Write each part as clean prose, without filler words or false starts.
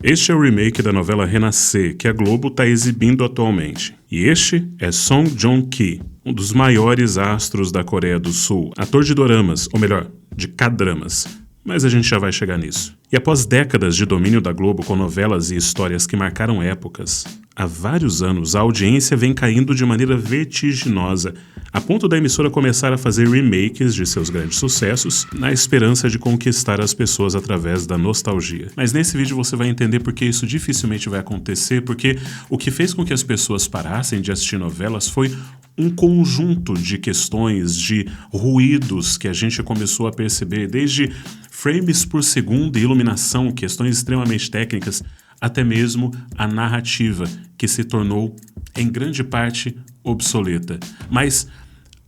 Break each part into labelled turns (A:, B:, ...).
A: Este é o remake da novela Renascer, que a Globo está exibindo atualmente. E este é Song Joong-ki, um dos maiores astros da Coreia do Sul, ator de doramas, ou melhor, de K-dramas. Mas a gente já vai chegar nisso. E após décadas de domínio da Globo com novelas e histórias que marcaram épocas, há vários anos a audiência vem caindo de maneira vertiginosa, a ponto da emissora começar a fazer remakes de seus grandes sucessos, na esperança de conquistar as pessoas através da nostalgia. Mas nesse vídeo você vai entender por que isso dificilmente vai acontecer, porque o que fez com que as pessoas parassem de assistir novelas foi um conjunto de questões, de ruídos que a gente começou a perceber, desde frames por segundo e iluminação, questões extremamente técnicas, até mesmo a narrativa, que se tornou, em grande parte, obsoleta. Mas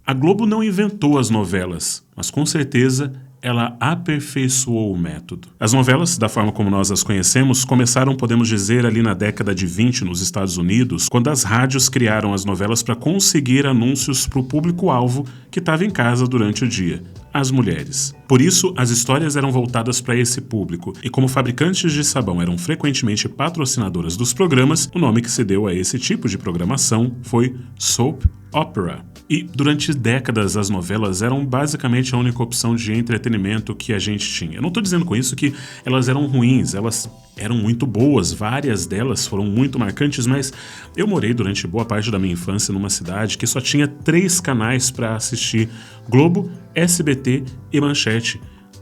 A: a Globo não inventou as novelas, mas com certeza ela aperfeiçoou o método. As novelas, da forma como nós as conhecemos, começaram, podemos dizer, ali na década de 20 nos Estados Unidos, quando as rádios criaram as novelas para conseguir anúncios para o público-alvo que estava em casa durante o dia, as mulheres. Por isso, as histórias eram voltadas para esse público, e como fabricantes de sabão eram frequentemente patrocinadoras dos programas, o nome que se deu a esse tipo de programação foi soap opera. E durante décadas as novelas eram basicamente a única opção de entretenimento que a gente tinha. Eu não estou dizendo com isso que elas eram ruins, elas eram muito boas, várias delas foram muito marcantes, mas eu morei durante boa parte da minha infância numa cidade que só tinha 3 canais para assistir: Globo, SBT e Manchete.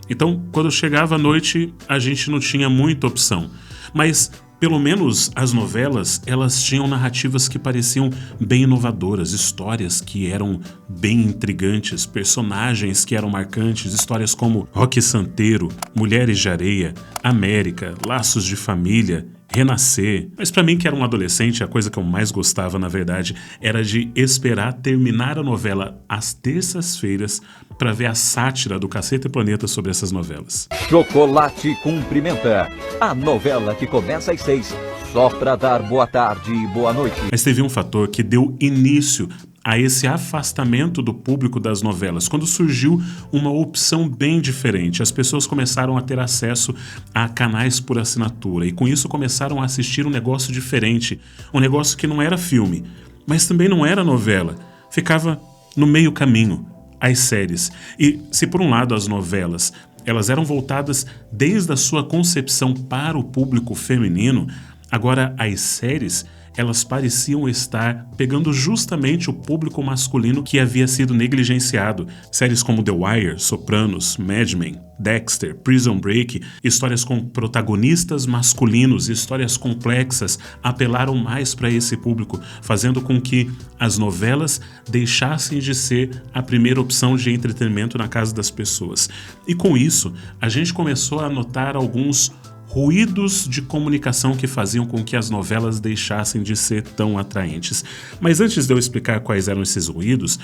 A: Então, quando chegava a noite, a gente não tinha muita opção. Mas pelo menos as novelas, elas tinham narrativas que pareciam bem inovadoras, histórias que eram bem intrigantes, personagens que eram marcantes, histórias como Roque Santeiro, Mulheres de Areia, América, Laços de Família, Renascer. Mas pra mim, que era um adolescente, a coisa que eu mais gostava, na verdade, era de esperar terminar a novela às terças-feiras para ver a sátira do Cacete e Planeta sobre essas novelas.
B: Chocolate Cumprimenta, a novela que começa às 6, só pra dar boa tarde e boa noite.
A: Mas teve um fator que deu início a esse afastamento do público das novelas, quando surgiu uma opção bem diferente. As pessoas começaram a ter acesso a canais por assinatura e com isso começaram a assistir um negócio diferente, um negócio que não era filme, mas também não era novela, ficava no meio caminho, as séries. E se por um lado as novelas elas eram voltadas desde a sua concepção para o público feminino, agora as séries elas pareciam estar pegando justamente o público masculino que havia sido negligenciado. Séries como The Wire, Sopranos, Mad Men, Dexter, Prison Break, histórias com protagonistas masculinos, histórias complexas, apelaram mais para esse público, fazendo com que as novelas deixassem de ser a primeira opção de entretenimento na casa das pessoas. E com isso, a gente começou a notar alguns ruídos de comunicação que faziam com que as novelas deixassem de ser tão atraentes. Mas antes de eu explicar quais eram esses ruídos,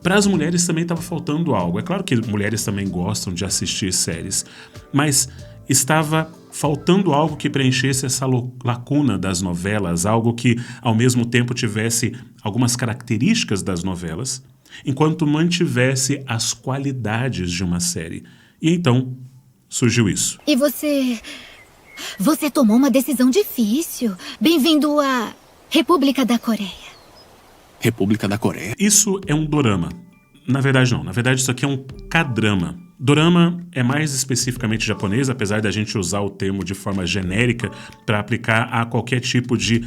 A: para as mulheres também estava faltando algo. É claro que mulheres também gostam de assistir séries, mas estava faltando algo que preenchesse essa lacuna das novelas, algo que ao mesmo tempo tivesse algumas características das novelas, enquanto mantivesse as qualidades de uma série. E então surgiu isso.
C: E Você tomou uma decisão difícil. Bem-vindo à República da Coreia.
D: República da Coreia?
A: Isso é um dorama. Na verdade não, na verdade isso aqui é um K-drama. Dorama é mais especificamente japonês, apesar da gente usar o termo de forma genérica para aplicar a qualquer tipo de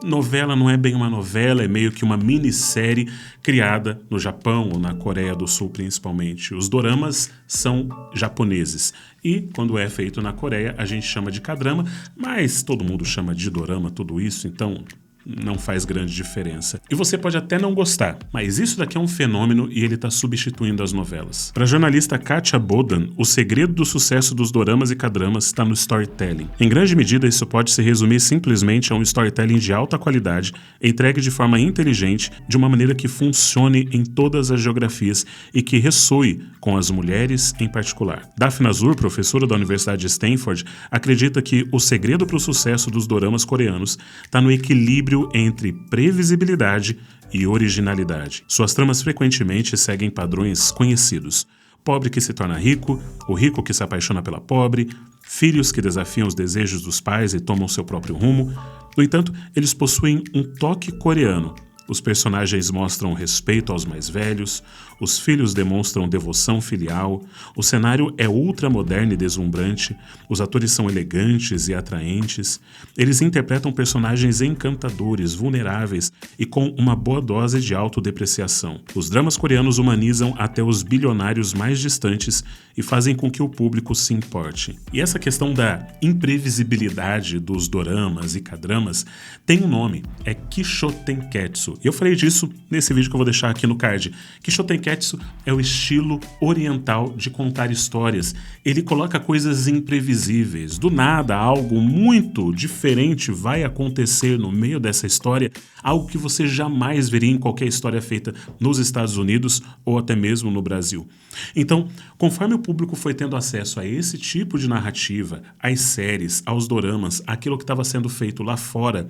A: novela. Não é bem uma novela, é meio que uma minissérie criada no Japão ou na Coreia do Sul principalmente. Os doramas são japoneses e quando é feito na Coreia a gente chama de K-drama, mas todo mundo chama de dorama tudo isso, então não faz grande diferença. E você pode até não gostar, mas isso daqui é um fenômeno e ele está substituindo as novelas. Para a jornalista Katia Bodan, o segredo do sucesso dos doramas e K-dramas está no storytelling. Em grande medida, isso pode se resumir simplesmente a um storytelling de alta qualidade, entregue de forma inteligente, de uma maneira que funcione em todas as geografias e que ressoe com as mulheres em particular. Daphne Azur, professora da Universidade de Stanford, acredita que o segredo para o sucesso dos doramas coreanos está no equilíbrio entre previsibilidade e originalidade. Suas tramas frequentemente seguem padrões conhecidos. Pobre que se torna rico, o rico que se apaixona pela pobre, filhos que desafiam os desejos dos pais e tomam seu próprio rumo. No entanto, eles possuem um toque coreano. Os personagens mostram respeito aos mais velhos, os filhos demonstram devoção filial, o cenário é ultramoderno e deslumbrante, os atores são elegantes e atraentes, eles interpretam personagens encantadores, vulneráveis e com uma boa dose de autodepreciação. Os dramas coreanos humanizam até os bilionários mais distantes e fazem com que o público se importe. E essa questão da imprevisibilidade dos doramas e cadramas tem um nome, é Kishotenketsu. E eu falei disso nesse vídeo que eu vou deixar aqui no card. Kishotenketsu é o estilo oriental de contar histórias. Ele coloca coisas imprevisíveis. Do nada, algo muito diferente vai acontecer no meio dessa história, algo que você jamais veria em qualquer história feita nos Estados Unidos ou até mesmo no Brasil. Então, conforme o público foi tendo acesso a esse tipo de narrativa, às séries, aos doramas, aquilo que estava sendo feito lá fora,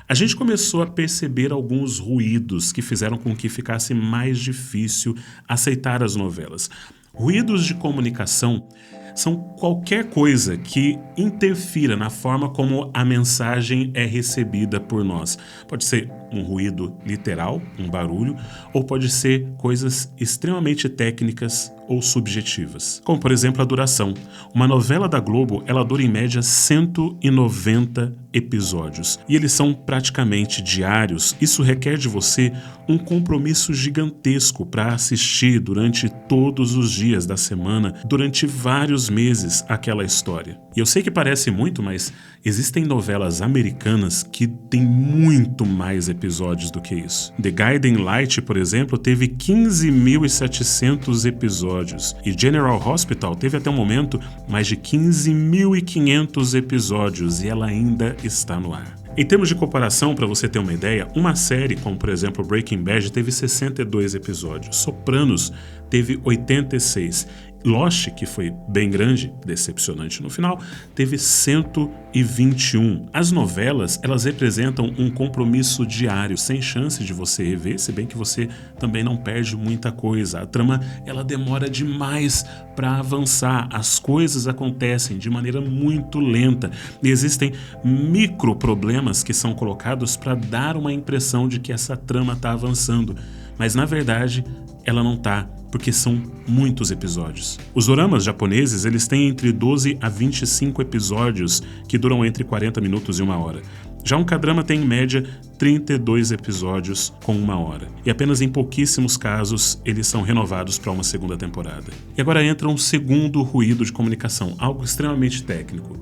A: a gente começou a perceber alguns ruídos que fizeram com que ficasse mais difícil aceitar as novelas. Ruídos de comunicação são qualquer coisa que interfira na forma como a mensagem é recebida por nós. Pode ser um ruído literal, um barulho, ou pode ser coisas extremamente técnicas ou subjetivas. Como, por exemplo, a duração. Uma novela da Globo, ela dura em média 190 episódios. E eles são praticamente diários. Isso requer de você um compromisso gigantesco para assistir durante todos os dias da semana, durante vários meses, aquela história. E eu sei que parece muito, mas existem novelas americanas que têm muito mais episódios do que isso. The Guiding Light, por exemplo, teve 15.700 episódios. E General Hospital teve até o momento mais de 15.500 episódios e ela ainda está no ar. Em termos de comparação, para você ter uma ideia, uma série como, por exemplo, Breaking Bad teve 62 episódios, Sopranos teve 86, Lost, que foi bem grande, decepcionante no final, teve 121. As novelas, elas representam um compromisso diário, sem chance de você rever, se bem que você também não perde muita coisa. A trama, ela demora demais para avançar, as coisas acontecem de maneira muito lenta e existem micro problemas que são colocados para dar uma impressão de que essa trama está avançando, mas na verdade ela não está, porque são muitos episódios. Os doramas japoneses, eles têm entre 12 a 25 episódios que duram entre 40 minutos e 1 hora. Já um K-drama tem em média 32 episódios com 1 hora. E apenas em pouquíssimos casos eles são renovados para uma segunda temporada. E agora entra um segundo ruído de comunicação, algo extremamente técnico.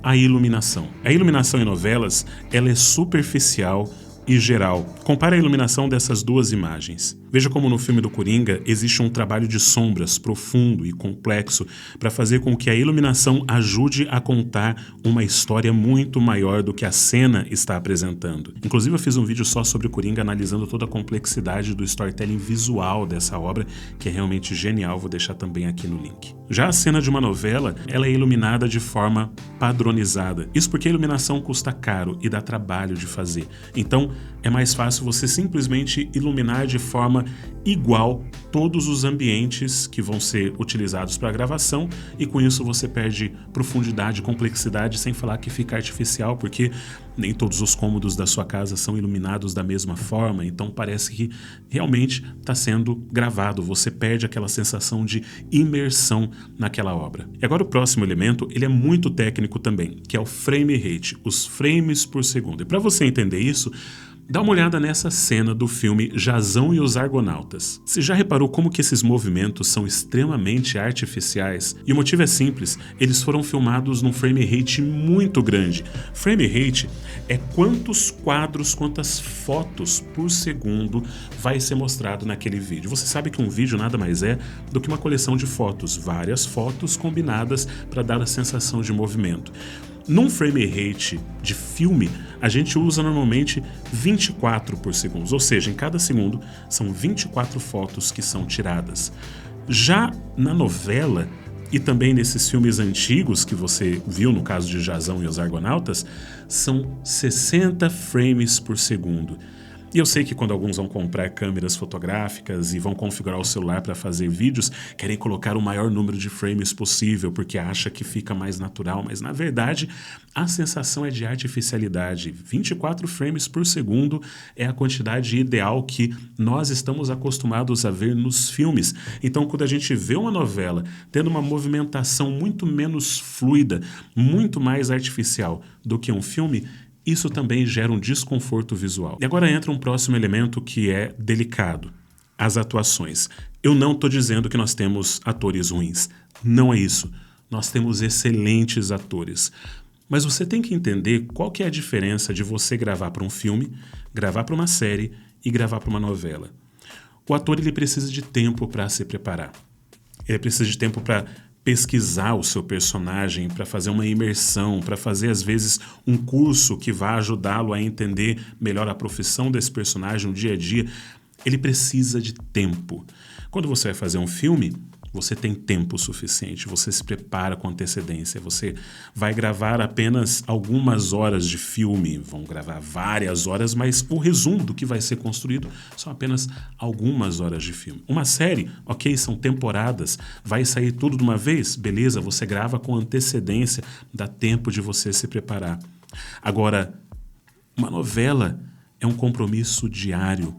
A: A iluminação. A iluminação em novelas, ela é superficial e geral. Compare a iluminação dessas duas imagens. Veja como no filme do Coringa existe um trabalho de sombras profundo e complexo para fazer com que a iluminação ajude a contar uma história muito maior do que a cena está apresentando. Inclusive eu fiz um vídeo só sobre o Coringa analisando toda a complexidade do storytelling visual dessa obra, que é realmente genial, vou deixar também aqui no link. Já a cena de uma novela, ela é iluminada de forma padronizada. Isso porque a iluminação custa caro e dá trabalho de fazer. Então é mais fácil você simplesmente iluminar de forma igual todos os ambientes que vão ser utilizados para a gravação e com isso você perde profundidade, complexidade, sem falar que fica artificial, porque nem todos os cômodos da sua casa são iluminados da mesma forma, então parece que realmente está sendo gravado, você perde aquela sensação de imersão naquela obra. E agora o próximo elemento, ele é muito técnico também, que é o frame rate, os frames por segundo. E para você entender isso, dá uma olhada nessa cena do filme Jazão e os Argonautas. Você já reparou como que esses movimentos são extremamente artificiais? E o motivo é simples, eles foram filmados num frame rate muito grande. Frame rate é quantos quadros, quantas fotos por segundo vai ser mostrado naquele vídeo. Você sabe que um vídeo nada mais é do que uma coleção de fotos, várias fotos combinadas para dar a sensação de movimento. Num frame rate de filme, a gente usa normalmente 24 por segundo, ou seja, em cada segundo são 24 fotos que são tiradas. Já na novela e também nesses filmes antigos que você viu, no caso de Jazão e os Argonautas, são 60 frames por segundo. E eu sei que quando alguns vão comprar câmeras fotográficas e vão configurar o celular para fazer vídeos, querem colocar o maior número de frames possível, porque acha que fica mais natural, mas na verdade a sensação é de artificialidade. 24 frames por segundo é a quantidade ideal que nós estamos acostumados a ver nos filmes. Então, quando a gente vê uma novela tendo uma movimentação muito menos fluida, muito mais artificial do que um filme, isso também gera um desconforto visual. E agora entra um próximo elemento que é delicado: as atuações. Eu não estou dizendo que nós temos atores ruins. Não é isso. Nós temos excelentes atores. Mas você tem que entender qual que é a diferença de você gravar para um filme, gravar para uma série e gravar para uma novela. O ator ele precisa de tempo para se preparar. Ele precisa de tempo para pesquisar o seu personagem, para fazer uma imersão, para fazer, às vezes, um curso que vai ajudá-lo a entender melhor a profissão desse personagem, o dia a dia. Ele precisa de tempo. Quando você vai fazer um filme, você tem tempo suficiente, você se prepara com antecedência, você vai gravar apenas algumas horas de filme, vão gravar várias horas, mas o resumo do que vai ser construído são apenas algumas horas de filme. Uma série, ok, são temporadas, vai sair tudo de uma vez? Beleza, você grava com antecedência, dá tempo de você se preparar. Agora, uma novela é um compromisso diário,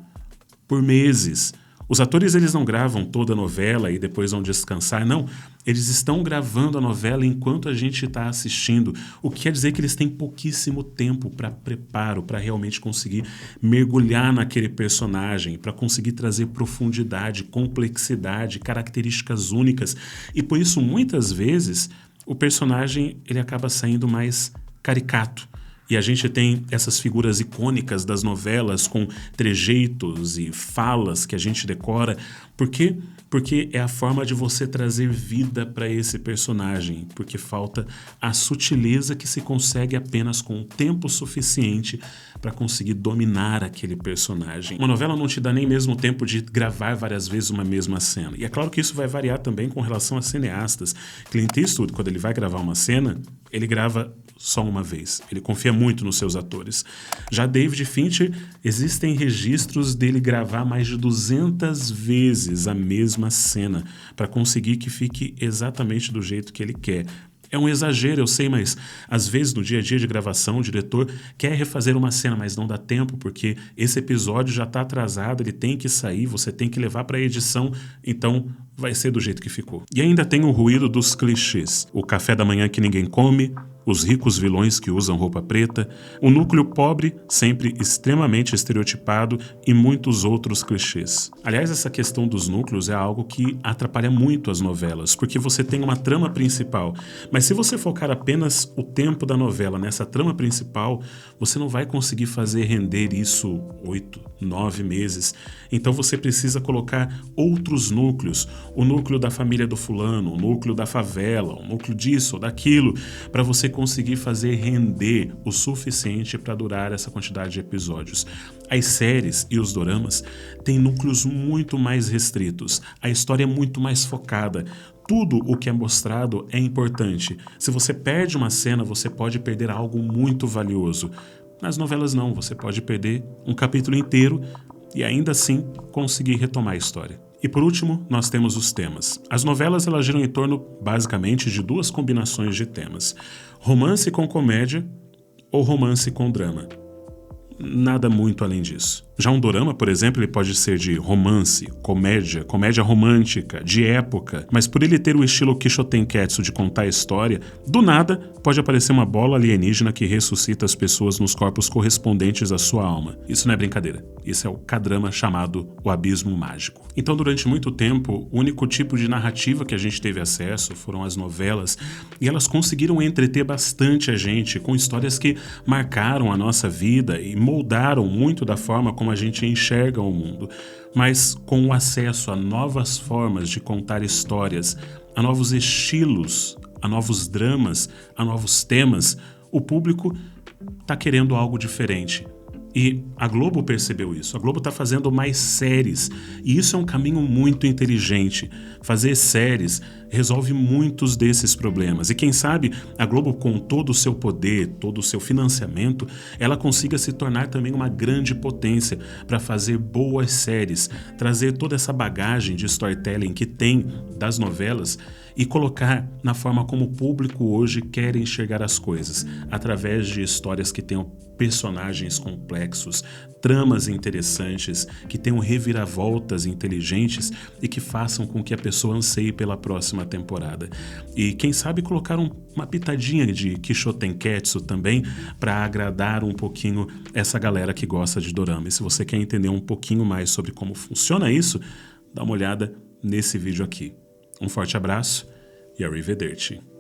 A: por meses. Os atores eles não gravam toda a novela e depois vão descansar, não. Eles estão gravando a novela enquanto a gente está assistindo, o que quer dizer que eles têm pouquíssimo tempo para preparo, para realmente conseguir mergulhar naquele personagem, para conseguir trazer profundidade, complexidade, características únicas. E por isso, muitas vezes, o personagem ele acaba saindo mais caricato. E a gente tem essas figuras icônicas das novelas com trejeitos e falas que a gente decora. Por quê? Porque é a forma de você trazer vida para esse personagem. Porque falta a sutileza que se consegue apenas com o tempo suficiente para conseguir dominar aquele personagem. Uma novela não te dá nem mesmo tempo de gravar várias vezes uma mesma cena. E é claro que isso vai variar também com relação a cineastas. Clint Eastwood, quando ele vai gravar uma cena, ele grava só uma vez. Ele confia muito nos seus atores. Já David Fincher, existem registros dele gravar mais de 200 vezes a mesma cena para conseguir que fique exatamente do jeito que ele quer. É um exagero, eu sei, mas às vezes no dia a dia de gravação o diretor quer refazer uma cena, mas não dá tempo porque esse episódio já está atrasado, ele tem que sair, você tem que levar para a edição, então vai ser do jeito que ficou. E ainda tem o ruído dos clichês. O café da manhã que ninguém come, os ricos vilões que usam roupa preta, o núcleo pobre, sempre extremamente estereotipado e muitos outros clichês. Aliás, essa questão dos núcleos é algo que atrapalha muito as novelas, porque você tem uma trama principal, mas se você focar apenas o tempo da novela nessa trama principal, você não vai conseguir fazer render isso 8, 9 meses. Então você precisa colocar outros núcleos, o núcleo da família do fulano, o núcleo da favela, o núcleo disso ou daquilo, para você conseguir fazer render o suficiente para durar essa quantidade de episódios. As séries e os doramas têm núcleos muito mais restritos, a história é muito mais focada. Tudo o que é mostrado é importante. Se você perde uma cena, você pode perder algo muito valioso. Nas novelas não, você pode perder um capítulo inteiro e ainda assim conseguir retomar a história. E por último, nós temos os temas. As novelas elas giram em torno, basicamente, de duas combinações de temas: romance com comédia ou romance com drama. Nada muito além disso. Já um dorama, por exemplo, ele pode ser de romance, comédia romântica, de época, mas por ele ter o estilo Kishotenketsu de contar a história, do nada pode aparecer uma bola alienígena que ressuscita as pessoas nos corpos correspondentes à sua alma. Isso não é brincadeira. Isso é o K-drama chamado O Abismo Mágico. Então, durante muito tempo, o único tipo de narrativa que a gente teve acesso foram as novelas, e elas conseguiram entreter bastante a gente com histórias que marcaram a nossa vida e moldaram muito da forma como a gente enxerga o mundo, mas com o acesso a novas formas de contar histórias, a novos estilos, a novos dramas, a novos temas, o público está querendo algo diferente. E a Globo percebeu isso. A Globo está fazendo mais séries. E isso é um caminho muito inteligente. Fazer séries resolve muitos desses problemas. E quem sabe a Globo, com todo o seu poder, todo o seu financiamento, ela consiga se tornar também uma grande potência para fazer boas séries, trazer toda essa bagagem de storytelling que tem das novelas e colocar na forma como o público hoje quer enxergar as coisas, através de histórias que tenham personagens complexos, tramas interessantes, que tenham reviravoltas inteligentes e que façam com que a pessoa anseie pela próxima temporada. E quem sabe colocar uma pitadinha de Kishotenketsu também para agradar um pouquinho essa galera que gosta de dorama. E se você quer entender um pouquinho mais sobre como funciona isso, dá uma olhada nesse vídeo aqui. Um forte abraço e arrivederci.